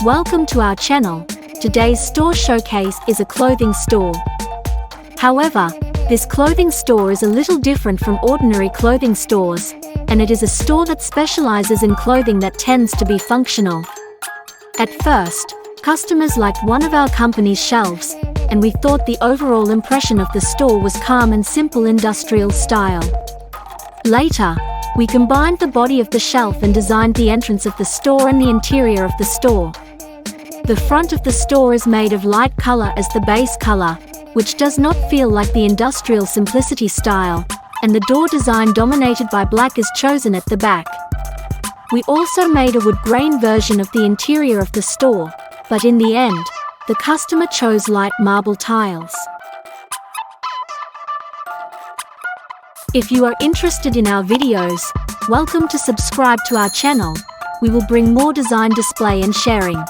Welcome to our channel. Today's store showcase is a clothing store. However, this clothing store is a little different from ordinary clothing stores, and it is a store that specializes in clothing that tends to be functional. At first, customers liked one of our company's shelves, and we thought the overall impression of the store was calm and simple industrial style. Later, we combined the body of the shelf and designed the entrance of the store and the interior of the store. The front of the store is made of light color as the base color, which does not feel like the industrial simplicity style, and the door design dominated by black is chosen at the back. We also made a wood grain version of the interior of the store, but in the end, the customer chose light marble tiles. If you are interested in our videos, welcome to subscribe to our channel. We will bring more design display and sharing.